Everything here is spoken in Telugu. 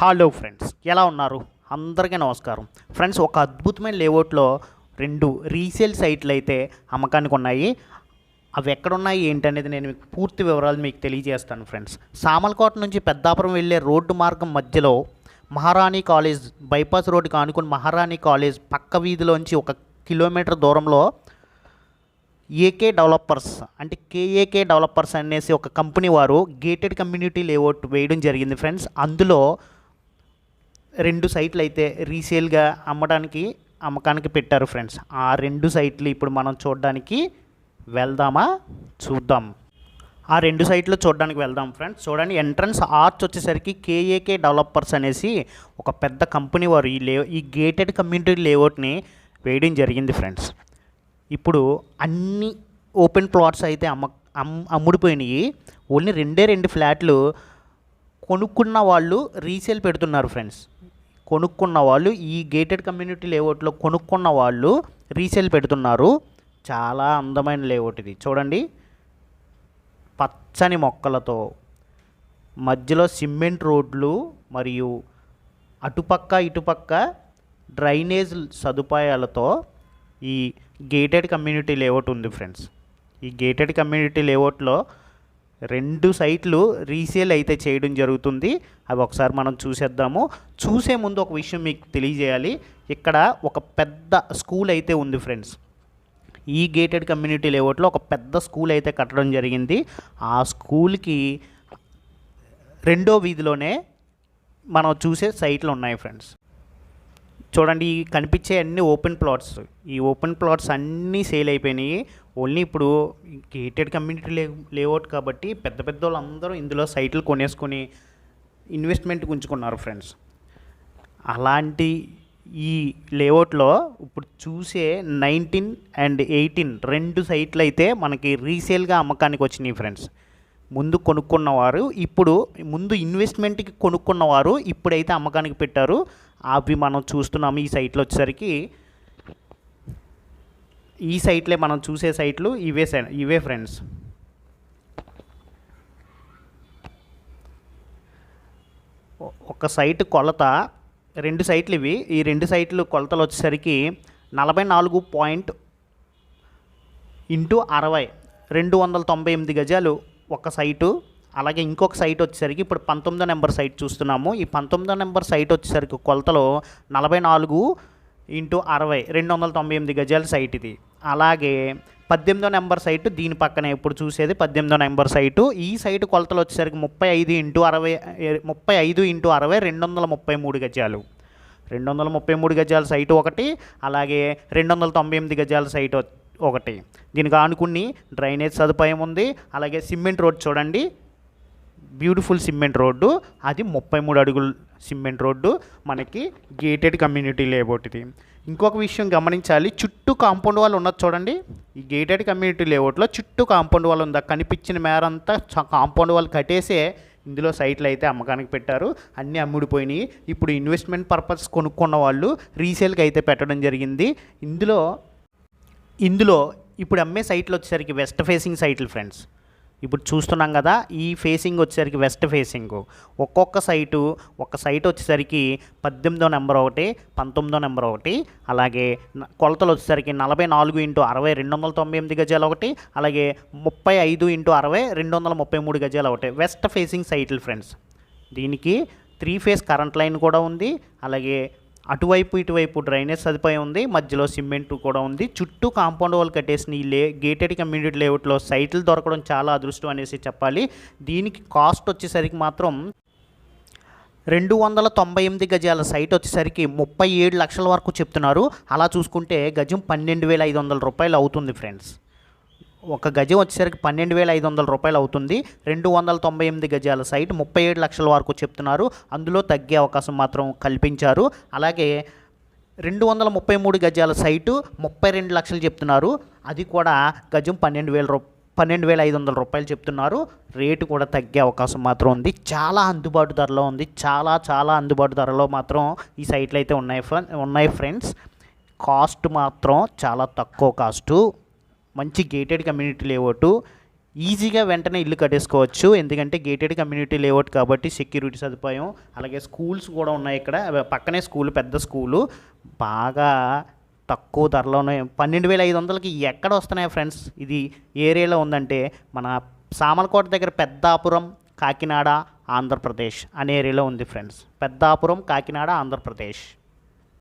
హలో ఫ్రెండ్స్, ఎలా ఉన్నారు? అందరికీ నమస్కారం. ఫ్రెండ్స్, ఒక అద్భుతమైన లేఅవుట్లో 2 రీసేల్ సైట్లు అయితే అమ్మకానికి ఉన్నాయి. అవి ఎక్కడున్నాయి ఏంటనేది నేను మీకు పూర్తి వివరాలు మీకు తెలియజేస్తాను. ఫ్రెండ్స్, సామర్లకోట నుంచి పెద్దాపురం వెళ్ళే రోడ్డు మార్గం మధ్యలో మహారాణి కాలేజ్ బైపాస్ రోడ్డుకి ఆనుకుని మహారాణి కాలేజ్ పక్క వీధిలోంచి 1 కిలోమీటర్ దూరంలో ఏకే డెవలపర్స్ అంటే కేఏకే డెవలపర్స్ అనేసి ఒక కంపెనీ వారు గేటెడ్ కమ్యూనిటీ లేఅవుట్ వేయడం జరిగింది. ఫ్రెండ్స్, అందులో 2 సైట్లు అయితే రీసేల్గా అమ్మకానికి పెట్టారు. ఫ్రెండ్స్, ఆ 2 సైట్లు ఇప్పుడు మనం చూడడానికి చూద్దాం. ఆ 2 సైట్లు చూడడానికి వెళ్దాం. ఫ్రెండ్స్, చూడండి, ఎంట్రన్స్ ఆర్చ్ వచ్చేసరికి కేఏకే డెవలపర్స్ అనేసి ఒక పెద్ద కంపెనీ వారు ఈ గేటెడ్ కమ్యూనిటీ లేఅవుట్ని వేయడం జరిగింది. ఫ్రెండ్స్, ఇప్పుడు అన్ని ఓపెన్ ప్లాట్స్ అయితే అమ్ముడిపోయినాయి. ఓన్లీ 2 ఫ్లాట్లు కొనుక్కున్న వాళ్ళు రీసేల్ పెడుతున్నారు. ఫ్రెండ్స్, కొనుక్కున్న వాళ్ళు ఈ గేటెడ్ కమ్యూనిటీ లేఅవుట్లో కొనుక్కున్న వాళ్ళు రీసేల్ పెడుతున్నారు. చాలా అందమైన లేఅవుట్ ఇది. చూడండి, పచ్చని మొక్కలతో మధ్యలో సిమెంట్ రోడ్లు మరియు అటుపక్క ఇటుపక్క డ్రైనేజ్ సదుపాయాలతో ఈ గేటెడ్ కమ్యూనిటీ లేఅవుట్ ఉంది. ఫ్రెండ్స్, ఈ గేటెడ్ కమ్యూనిటీ లేఅవుట్లో 2 సైట్లు రీసేల్ అయితే చేయడం జరుగుతుంది. అవి ఒకసారి మనం చూసేద్దాము. చూసే ముందు ఒక విషయం మీకు తెలియజేయాలి. ఇక్కడ ఒక పెద్ద స్కూల్ అయితే ఉంది. ఫ్రెండ్స్, ఈ గేటెడ్ కమ్యూనిటీ లేఅవుట్లో ఒక పెద్ద స్కూల్ అయితే కట్టడం జరిగింది. ఆ స్కూల్కి 2వ వీధిలోనే మనం చూసే సైట్లు ఉన్నాయి. ఫ్రెండ్స్, చూడండి, ఈ కనిపించే అన్ని ఓపెన్ ప్లాట్స్. ఈ ఓపెన్ ప్లాట్స్ అన్నీ సేల్ అయిపోయినాయి. ఓన్లీ ఇప్పుడు గేటెడ్ కమ్యూనిటీ లేఅవుట్ కాబట్టి పెద్ద వాళ్ళందరూ ఇందులో సైట్లు కొనేసుకొని ఇన్వెస్ట్మెంట్కి ఉంచుకున్నారు. ఫ్రెండ్స్, అలాంటి ఈ లేఅవుట్లో ఇప్పుడు చూసే 19 అండ్ 18 2 సైట్లు అయితే మనకి రీసేల్గా అమ్మకానికి వచ్చినాయి. ఫ్రెండ్స్, ముందు కొనుక్కున్నవారు ముందు ఇన్వెస్ట్మెంట్కి కొనుక్కున్నవారు ఇప్పుడైతే అమ్మకానికి పెట్టారు. అవి మనం చూస్తున్నాము. ఈ సైట్లు వచ్చేసరికి ఈ సైట్లే మనం చూసే సైట్లు ఇవే ఫ్రెండ్స్. ఒక సైట్ కొలత 2 సైట్లు ఇవి. ఈ 2 సైట్లు కొలతలు వచ్చేసరికి 44 × 60 298 గజాలు ఒక సైటు. అలాగే ఇంకొక సైట్ వచ్చేసరికి ఇప్పుడు 19వ నెంబర్ సైట్ చూస్తున్నాము. ఈ 19వ నెంబర్ సైట్ వచ్చేసరికి కొలతలో 44 × 60 298 గజాల సైట్ ఇది. అలాగే 18వ నెంబర్ సైటు దీని పక్కనే ఇప్పుడు చూసేది 18వ నెంబర్ సైటు. ఈ సైటు కొలతలు వచ్చేసరికి 35 × 60 233 గజాలు. 233 గజాల సైటు ఒకటి, అలాగే 298 గజాల సైటు ఒకటి. దీనికి ఆనుకుని డ్రైనేజ్ సదుపాయం ఉంది. అలాగే సిమెంట్ రోడ్ చూడండి, బ్యూటిఫుల్ సిమెంట్ రోడ్డు. అది 33 అడుగుల సిమెంట్ రోడ్డు మనకి గేటెడ్ కమ్యూనిటీ లేఅవుట్ ఇది. ఇంకొక విషయం గమనించాలి, చుట్టూ కాంపౌండ్ వాల్ ఉన్నది చూడండి. ఈ గేటెడ్ కమ్యూనిటీ లేఅవుట్లో చుట్టూ కాంపౌండ్ వాల్ ఉందా, కనిపించిన మేరంతా కాంపౌండ్ వాల్ కట్టేసే ఇందులో సైట్లు అయితే అమ్మకానికి పెట్టారు. అన్నీ అమ్ముడిపోయినాయి. ఇప్పుడు ఇన్వెస్ట్మెంట్ పర్పస్ కొనుక్కున్న వాళ్ళు రీసేల్కి అయితే పెట్టడం జరిగింది. ఇందులో ఇప్పుడు అమ్మే సైట్లు వచ్చేసరికి వెస్ట్ ఫేసింగ్ సైట్లు. ఫ్రెండ్స్, ఇప్పుడు చూస్తున్నాం కదా, ఈ ఫేసింగ్ వచ్చేసరికి వెస్ట్ ఫేసింగ్. ఒక్కొక్క సైటు ఒక సైట్ వచ్చేసరికి 18వ నెంబర్ ఒకటి, 19వ నెంబర్ ఒకటి. అలాగే కొలతలు వచ్చేసరికి 44 × 60 298 గజాలు ఒకటి, అలాగే 35 × 60 233 గజాలు ఒకటి. వెస్ట్ ఫేసింగ్ సైట్లు. ఫ్రెండ్స్, దీనికి 3 ఫేస్ కరెంట్ లైన్ కూడా ఉంది. అలాగే అటువైపు ఇటువైపు డ్రైనేజ్ సదుపాయం ఉంది. మధ్యలో సిమెంట్ కూడా ఉంది. చుట్టూ కాంపౌండ్ వాల్ కట్టేసిన ఈ గేటెడ్ కమ్యూనిటీ లేఅవుట్లో సైట్లు దొరకడం చాలా అదృష్టం అనేసి చెప్పాలి. దీనికి కాస్ట్ వచ్చేసరికి మాత్రం 298 గజాల సైట్ వచ్చేసరికి 37 లక్షల వరకు చెప్తున్నారు. అలా చూసుకుంటే గజం 12,500 రూపాయలు అవుతుంది. ఫ్రెండ్స్, ఒక గజం వచ్చేసరికి 12,500 రూపాయలు అవుతుంది. 298 గజాల సైట్ 37 లక్షల వరకు చెప్తున్నారు. అందులో తగ్గే అవకాశం మాత్రం కల్పించారు. అలాగే 233 గజాల సైటు 32 లక్షలు చెప్తున్నారు. అది కూడా గజం 12,500 రూపాయలు చెప్తున్నారు. రేటు కూడా తగ్గే అవకాశం మాత్రం ఉంది. చాలా అందుబాటు ధరలో ఉంది. చాలా అందుబాటు ధరలో మాత్రం ఈ సైట్లు అయితే ఉన్నాయి. ఫ్రెండ్స్, కాస్ట్ మాత్రం చాలా తక్కువ కాస్టు. మంచి గేటెడ్ కమ్యూనిటీ లేఅవుట్. ఈజీగా వెంటనే ఇల్లు కట్టేసుకోవచ్చు. ఎందుకంటే గేటెడ్ కమ్యూనిటీ లేఅవుట్ కాబట్టి సెక్యూరిటీ సదుపాయం, అలాగే స్కూల్స్ కూడా ఉన్నాయి ఇక్కడ. పక్కనే స్కూల్, పెద్ద స్కూలు, బాగా తక్కువ ధరలోనే 12,500కి ఎక్కడ వస్తున్నాయి ఫ్రెండ్స్. ఇది ఏరియాలో ఉందంటే మన సామర్లకోట దగ్గర పెద్దాపురం, కాకినాడ, ఆంధ్రప్రదేశ్ అనే ఏరియాలో ఉంది ఫ్రెండ్స్. పెద్దాపురం, కాకినాడ, ఆంధ్రప్రదేశ్.